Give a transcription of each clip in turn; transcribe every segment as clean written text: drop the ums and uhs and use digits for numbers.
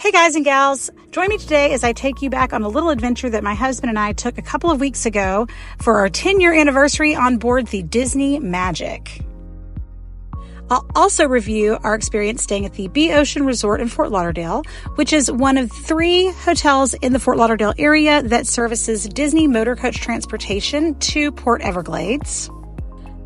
Hey guys and gals, join me today as I take you back on a little adventure that my husband and I took a couple of weeks ago for our 10-year anniversary on board the Disney Magic. I'll also review our experience staying at the Ocean Resort in Fort Lauderdale, which is one of 3 hotels in the Fort Lauderdale area that services Disney motor coach transportation to Port Everglades.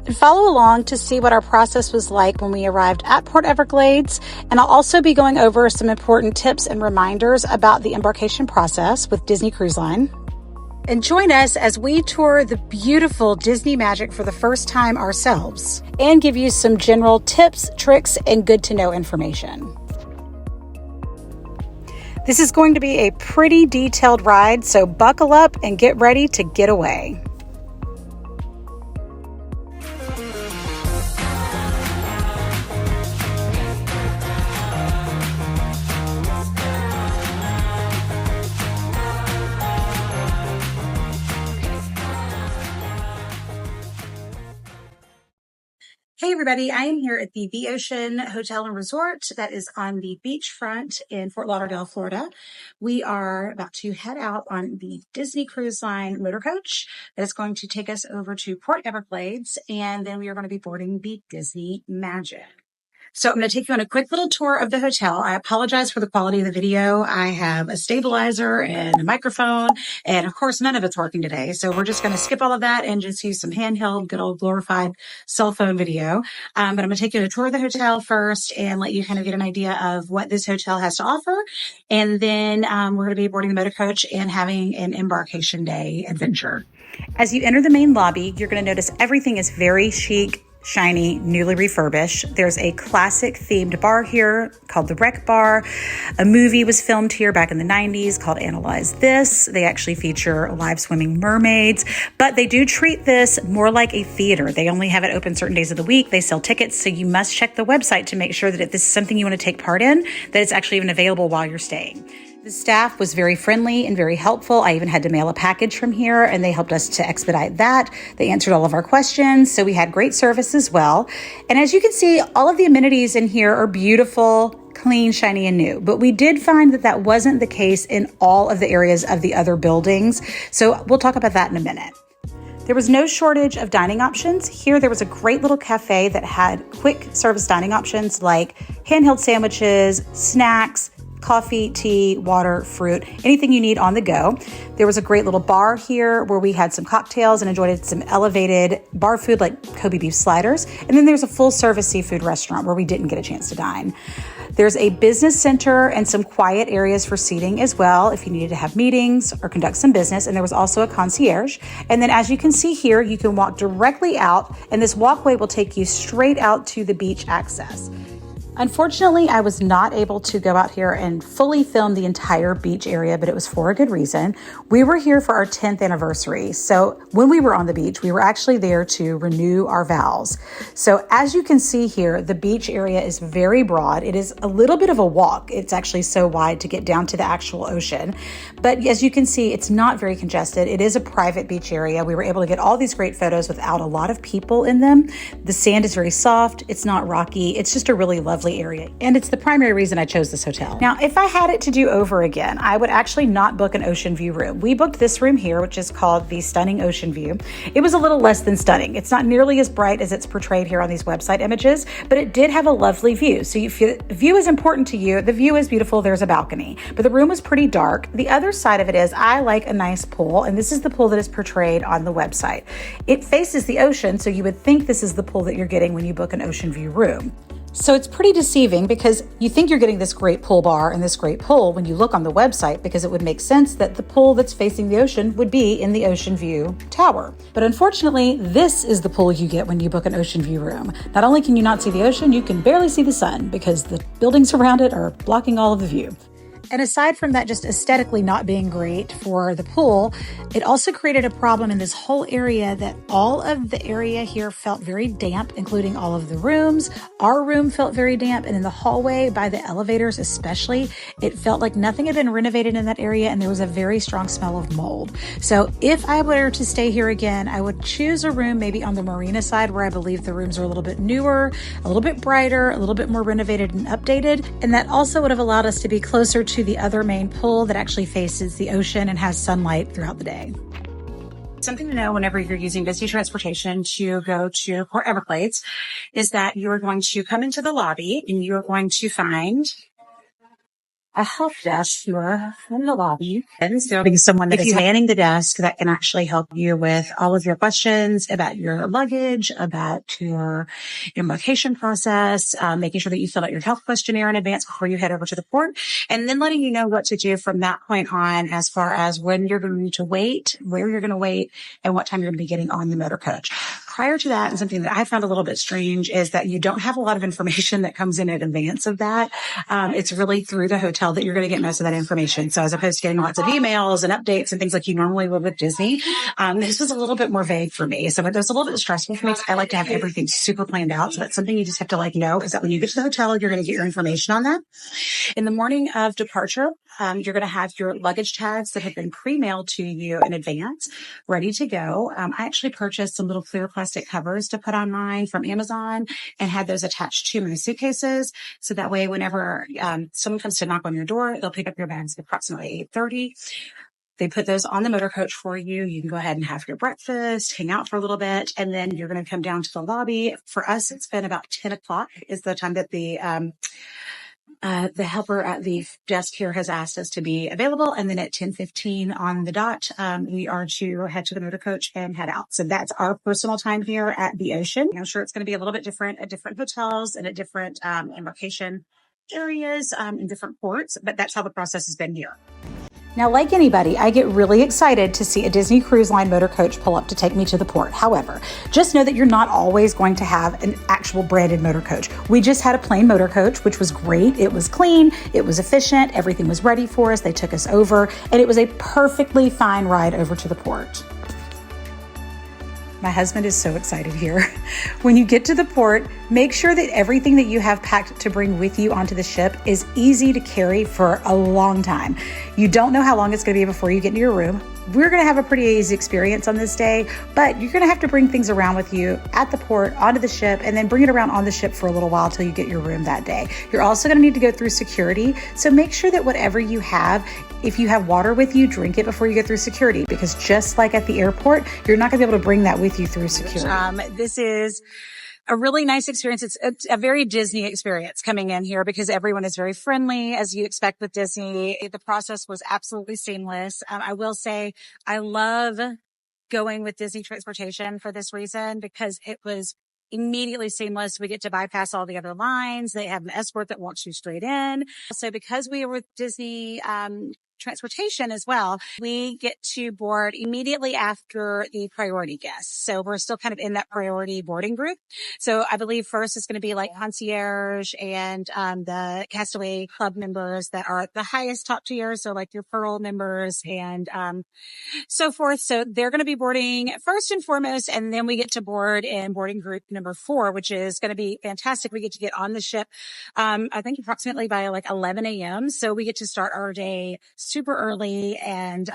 And follow along to see what our process was like when we arrived at Port Everglades. And I'll also be going over some important tips and reminders about the embarkation process with Disney Cruise Line. And join us as we tour the beautiful Disney Magic for the first time ourselves and give you some general tips, tricks, and good to know information. This is going to be a pretty detailed ride, so buckle up and get ready to get away. Hey everybody, I am here at the Ocean Hotel and Resort that is on the beachfront in Fort Lauderdale, Florida. We are about to head out on the Disney Cruise Line motor coach that is going to take us over to Port Everglades, and then we are going to be boarding the Disney Magic. So I'm going to take you on a quick little tour of the hotel. I apologize for the quality of the video. I have a stabilizer and a microphone, and of course, none of it's working today. So we're just going to skip all of that and just use some handheld, good old glorified cell phone video. But I'm going to take you on a tour of the hotel first and let you kind of get an idea of what this hotel has to offer. And then we're going to be boarding the motor coach and having an embarkation day adventure. As you enter the main lobby, you're going to notice everything is very chic, shiny, newly refurbished. There's a classic themed bar here called the Rec Bar. A movie was filmed here back in the 90s called Analyze This. They actually feature live swimming mermaids, but they do treat this more like a theater. They only have it open certain days of the week. They sell tickets, so you must check the website to make sure that if this is something you want to take part in, that it's actually even available while you're staying. The staff was very friendly and very helpful. I even had to mail a package from here, and they helped us to expedite that. They answered all of our questions, so we had great service as well. And as you can see, all of the amenities in here are beautiful, clean, shiny, and new. But we did find that that wasn't the case in all of the areas of the other buildings. So we'll talk about that in a minute. There was no shortage of dining options. Here, there was a great little cafe that had quick service dining options like handheld sandwiches, snacks, coffee, tea, water, fruit, anything you need on the go. There was a great little bar here where we had some cocktails and enjoyed some elevated bar food like Kobe beef sliders. And then there's a full service seafood restaurant where we didn't get a chance to dine. There's a business center and some quiet areas for seating as well if you needed to have meetings or conduct some business. And there was also a concierge. And then as you can see here, you can walk directly out, and this walkway will take you straight out to the beach access. Unfortunately, I was not able to go out here and fully film the entire beach area, but it was for a good reason. We were here for our 10th anniversary. So when we were on the beach, we were actually there to renew our vows. So as you can see here, the beach area is very broad. It is a little bit of a walk. It's actually so wide to get down to the actual ocean. But as you can see, it's not very congested. It is a private beach area. We were able to get all these great photos without a lot of people in them. The sand is very soft. It's not rocky. It's just a really lovely area, and it's the primary reason I chose this hotel. Now, if I had it to do over again, I would actually not book an ocean view room. We booked this room here, which is called the Stunning Ocean View. It was a little less than stunning. It's not nearly as bright as it's portrayed here on these website images, but it did have a lovely view. So if the view is important to you, the view is beautiful. There's a balcony, but the room was pretty dark. The other side of it is I like a nice pool, and this is the pool that is portrayed on the website. It faces the ocean, so you would think this is the pool that you're getting when you book an ocean view room. So it's pretty deceiving because you think you're getting this great pool bar and this great pool when you look on the website, because it would make sense that the pool that's facing the ocean would be in the Ocean View Tower. But unfortunately, this is the pool you get when you book an Ocean View room. Not only can you not see the ocean, you can barely see the sun because the buildings around it are blocking all of the view. And aside from that just aesthetically not being great for the pool, it also created a problem in this whole area that all of the area here felt very damp, including all of the rooms. Our room felt very damp, and in the hallway by the elevators especially, it felt like nothing had been renovated in that area, and there was a very strong smell of mold. So if I were to stay here again, I would choose a room maybe on the marina side where I believe the rooms are a little bit newer, a little bit brighter, a little bit more renovated and updated, and that also would have allowed us to be closer to to the other main pool that actually faces the ocean and has sunlight throughout the day. Something to know whenever you're using Disney transportation to go to Port Everglades is that you're going to come into the lobby and you're going to find a help desk here in the lobby. And so there's someone that is manning the desk that can actually help you with all of your questions about your luggage, about your embarkation process, making sure that you fill out your health questionnaire in advance before you head over to the port, and then letting you know what to do from that point on as far as when you're going to wait, where you're going to wait, and what time you're going to be getting on the motor coach. Prior to that, and something that I found a little bit strange is that you don't have a lot of information that comes in advance of that. It's really through the hotel that you're going to get most of that information. So as opposed to getting lots of emails and updates and things like you normally would with Disney, this was a little bit more vague for me. So it was a little bit stressful for me. I like to have everything super planned out. So that's something you just have to know is that when you get to the hotel, you're going to get your information on that. In the morning of departure, you're going to have your luggage tags that have been pre-mailed to you in advance, ready to go. I actually purchased some little clear plastic covers to put on mine from Amazon and had those attached to my suitcases. So that way, whenever someone comes to knock on your door, they'll pick up your bags at approximately 8:30. They put those on the motor coach for you. You can go ahead and have your breakfast, hang out for a little bit, and then you're going to come down to the lobby. For us, it's been about 10 o'clock is the time that the helper at the desk here has asked us to be available. And then at 10:15 on the dot, we are to head to the motor coach and head out. So that's our personal time here at the ocean. I'm sure it's going to be a little bit different at different hotels and at different embarkation areas in different ports, but that's how the process has been here. Now, like anybody, I get really excited to see a Disney Cruise Line motor coach pull up to take me to the port. However, just know that you're not always going to have an actual branded motor coach. We just had a plain motor coach, which was great. It was clean, it was efficient, everything was ready for us. They took us over, and it was a perfectly fine ride over to the port. My husband is so excited here. When you get to the port, make sure that everything that you have packed to bring with you onto the ship is easy to carry for a long time. You don't know how long it's going to be before you get into your room. We're going to have a pretty easy experience on this day, but you're going to have to bring things around with you at the port, onto the ship, and then bring it around on the ship for a little while till you get your room that day. You're also going to need to go through security, so make sure that whatever you have, if you have water with you, drink it before you get through security, because just like at the airport, you're not going to be able to bring that with you through security. This is a really nice experience. It's a very Disney experience coming in here because everyone is very friendly, as you expect with Disney. The process was absolutely seamless. I will say I love going with Disney transportation for this reason because it was immediately seamless. We get to bypass all the other lines. They have an escort that walks you straight in. So because we were with Disney transportation as well, we get to board immediately after the priority guests. So we're still kind of in that priority boarding group. So I believe first is going to be like concierge and the Castaway Club members that are the highest top tier. So like your Pearl members and so forth. So they're going to be boarding first and foremost, and then we get to board in boarding group number 4, which is going to be fantastic. We get to get on the ship, I think approximately by like 11 a.m. So we get to start our day super early and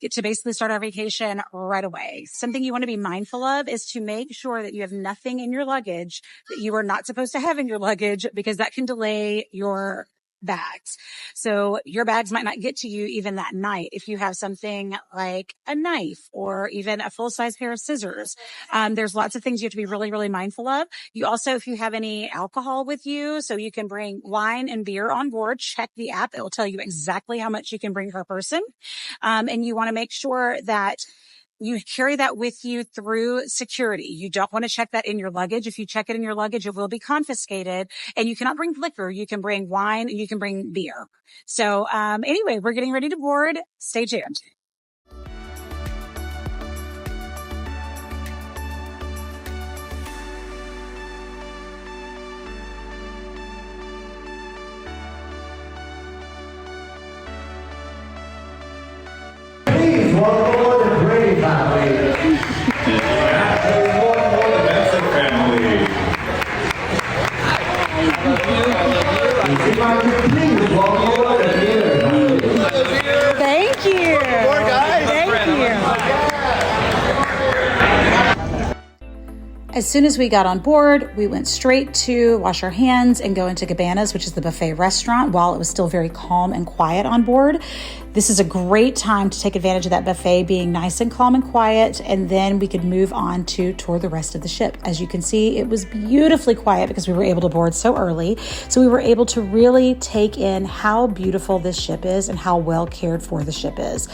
get to basically start our vacation right away. Something you want to be mindful of is to make sure that you have nothing in your luggage that you are not supposed to have in your luggage, because that can delay your bags. So your bags might not get to you even that night if you have something like a knife or even a full-size pair of scissors. There's lots of things you have to be really, really mindful of. You also, if you have any alcohol with you, so you can bring wine and beer on board, check the app. It will tell you exactly how much you can bring per person. And you want to make sure that you carry that with you through security. You don't want to check that in your luggage. If you check it in your luggage, it will be confiscated. And you cannot bring liquor. You can bring wine and you can bring beer. So anyway, we're getting ready to board. Stay tuned. Please welcome aboard the Brady family. Please welcome aboard the Beer family. Thank you. Welcome aboard, guys. Thank you. As soon as we got on board, we went straight to wash our hands and go into Cabanas, which is the buffet restaurant, while it was still very calm and quiet on board. This is a great time to take advantage of that buffet being nice and calm and quiet, and then we could move on to tour the rest of the ship. As you can see, it was beautifully quiet because we were able to board so early. So we were able to really take in how beautiful this ship is and how well cared for the ship is.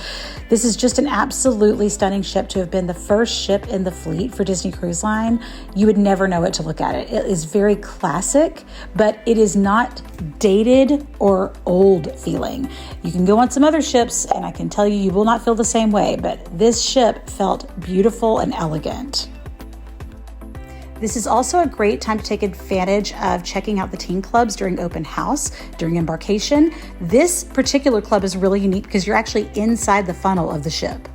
This is just an absolutely stunning ship to have been the first ship in the fleet for Disney Cruise Line. You would never know it to look at it. It is very classic, but it is not dated or old feeling. You can go on some other ships and I can tell you, you will not feel the same way, but this ship felt beautiful and elegant. This is also a great time to take advantage of checking out the teen clubs during open house, during embarkation. This particular club is really unique because you're actually inside the funnel of the ship.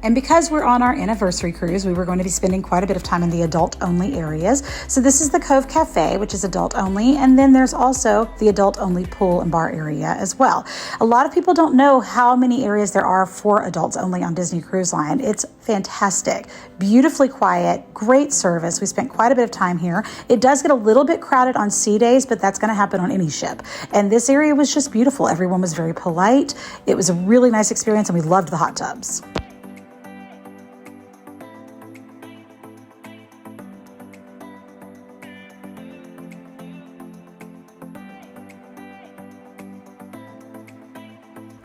And because we're on our anniversary cruise, we were going to be spending quite a bit of time in the adult-only areas. So this is the Cove Cafe, which is adult-only, and then there's also the adult-only pool and bar area as well. A lot of people don't know how many areas there are for adults only on Disney Cruise Line. It's fantastic, beautifully quiet, great service. We spent quite a bit of time here. It does get a little bit crowded on sea days, but that's going to happen on any ship. And this area was just beautiful. Everyone was very polite. It was a really nice experience, and we loved the hot tubs.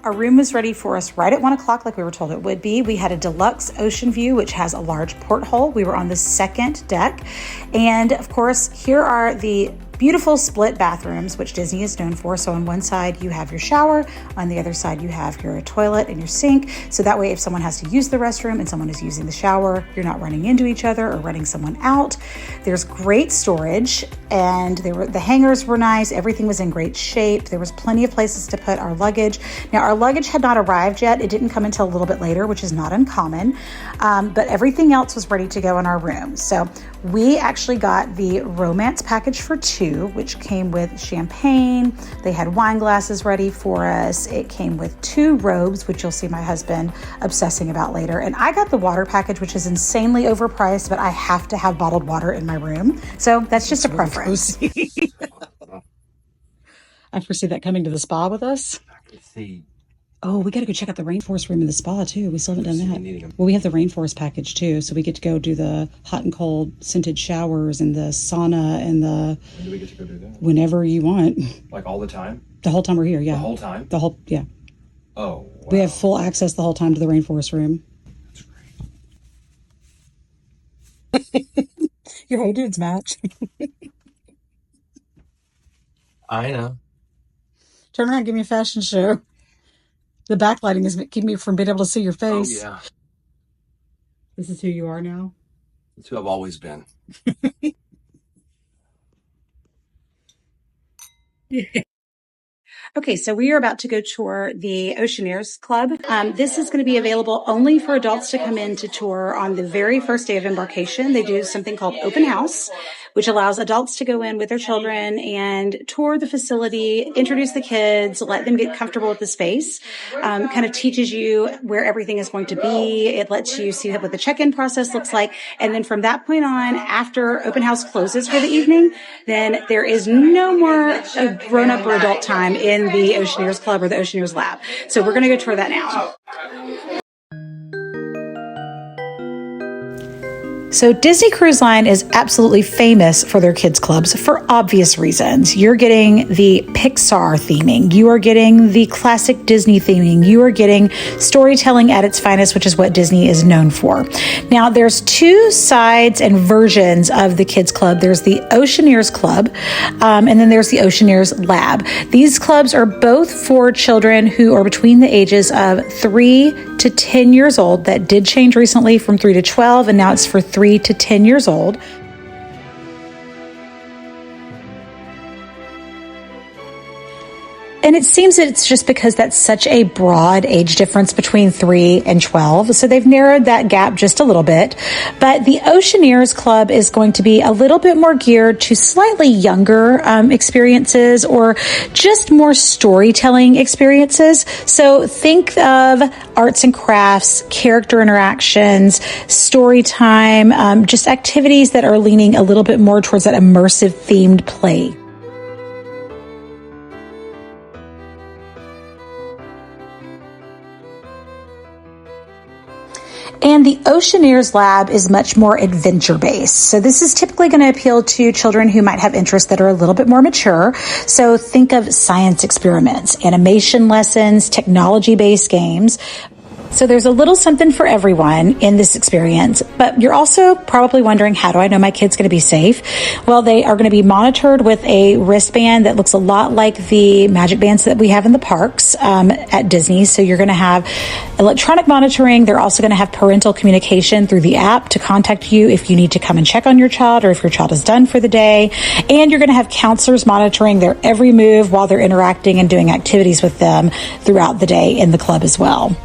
Our room was ready for us right at 1 o'clock like we were told it would be. We had a deluxe ocean view, which has a large porthole. We were on the second deck. And of course, here are the beautiful split bathrooms, which Disney is known for. So on one side, you have your shower. On the other side, you have your toilet and your sink. So that way, if someone has to use the restroom and someone is using the shower, you're not running into each other or running someone out. There's great storage, and the hangars were nice. Everything was in great shape. There was plenty of places to put our luggage. Now, our luggage had not arrived yet. It didn't come until a little bit later, which is not uncommon. But everything else was ready to go in our room. So we actually got the romance package for 2, which came with champagne. They had wine glasses ready for us. It came with 2 robes, which you'll see my husband obsessing about later. And I got the water package, which is insanely overpriced, but I have to have bottled water in my room. So that's just a preference. I foresee that coming to the spa with us. I can see. Oh, we got to go check out the rainforest room in the spa too. We still haven't done that. Well, we have the rainforest package too, so we get to go do the hot and cold scented showers and the sauna and the. When do we get to go do that? Whenever you want. Like all the time? The whole time we're here, yeah. The whole time? Yeah. Oh, wow. We have full access the whole time to the rainforest room. That's great. Your Hey Dudes match. I know. Turn around, give me a fashion show. The backlighting is keeping me from being able to see your face. Oh, yeah. This is who you are now? That's who I've always been. Okay, so we are about to go tour the Oceaneers Club. This is going to be available only for adults to come in to tour on the very first day of embarkation. They do something called open house, which allows adults to go in with their children and tour the facility, introduce the kids, let them get comfortable with the space, kind of teaches you where everything is going to be. It lets you see what the check-in process looks like. And then from that point on, after open house closes for the evening, then there is no more grown-up or adult time in the Oceaneers Club or the Oceaneers Lab. So we're going to go tour that now. So Disney Cruise Line is absolutely famous for their kids clubs for obvious reasons. You're getting the Pixar theming. You are getting the classic Disney theming. You are getting storytelling at its finest, which is what Disney is known for. Now, there's 2 sides and versions of the kids club. There's the Oceaneers Club, and then there's the Oceaneers Lab. These clubs are both for children who are between the ages of 3 to 10 years old. That did change recently from 3 to 12, and now it's for 3 to 10 years old. And it seems that it's just because that's such a broad age difference between 3 and 12. So they've narrowed that gap just a little bit. But the Oceaneers Club is going to be a little bit more geared to slightly younger experiences, or just more storytelling experiences. So think of arts and crafts, character interactions, story time, just activities that are leaning a little bit more towards that immersive themed play. And the Oceaneers Lab is much more adventure-based. So this is typically going to appeal to children who might have interests that are a little bit more mature. So think of science experiments, animation lessons, technology-based games. So there's a little something for everyone in this experience, but you're also probably wondering, how do I know my kid's going to be safe? Well, they are going to be monitored with a wristband that looks a lot like the magic bands that we have in the parks at Disney. So you're going to have electronic monitoring. They're also going to have parental communication through the app to contact you if you need to come and check on your child, or if your child is done for the day. And you're going to have counselors monitoring their every move while they're interacting and doing activities with them throughout the day in the club as well.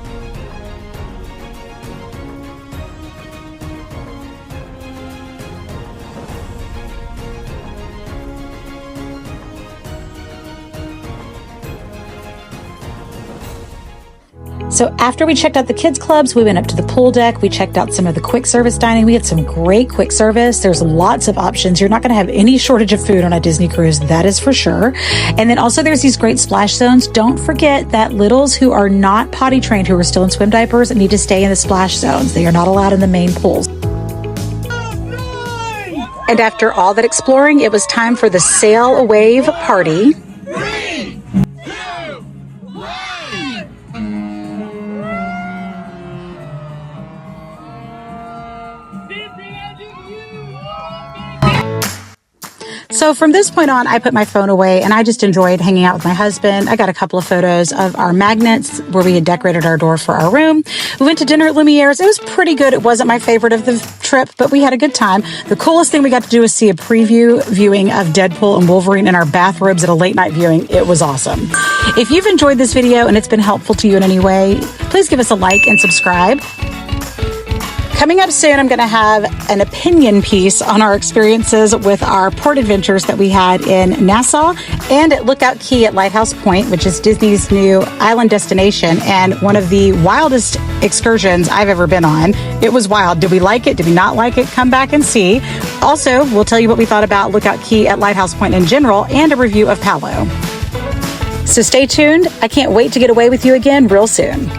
So after we checked out the kids clubs, we went up to the pool deck. We checked out some of the quick service dining. We had some great quick service. There's lots of options. You're not going to have any shortage of food on a Disney cruise, that is for sure. And then also there's these great splash zones. Don't forget that littles who are not potty trained, who are still in swim diapers, need to stay in the splash zones. They are not allowed in the main pools. And after all that exploring, it was time for the Sail a Wave party. So from this point on, I put my phone away and I just enjoyed hanging out with my husband. I got a couple of photos of our magnets where we had decorated our door for our room. We went to dinner at Lumiere's. It was pretty good. It wasn't my favorite of the trip, but we had a good time. The coolest thing we got to do was see a preview viewing of Deadpool and Wolverine in our bathrobes at a late night viewing. It was awesome. If you've enjoyed this video and it's been helpful to you in any way, please give us a like and subscribe. Coming up soon, I'm going to have an opinion piece on our experiences with our port adventures that we had in Nassau and at Lookout Key at Lighthouse Point, which is Disney's new island destination and one of the wildest excursions I've ever been on. It was wild. Did we like it? Did we not like it? Come back and see. Also, we'll tell you what we thought about Lookout Key at Lighthouse Point in general and a review of Palo. So stay tuned. I can't wait to get away with you again real soon.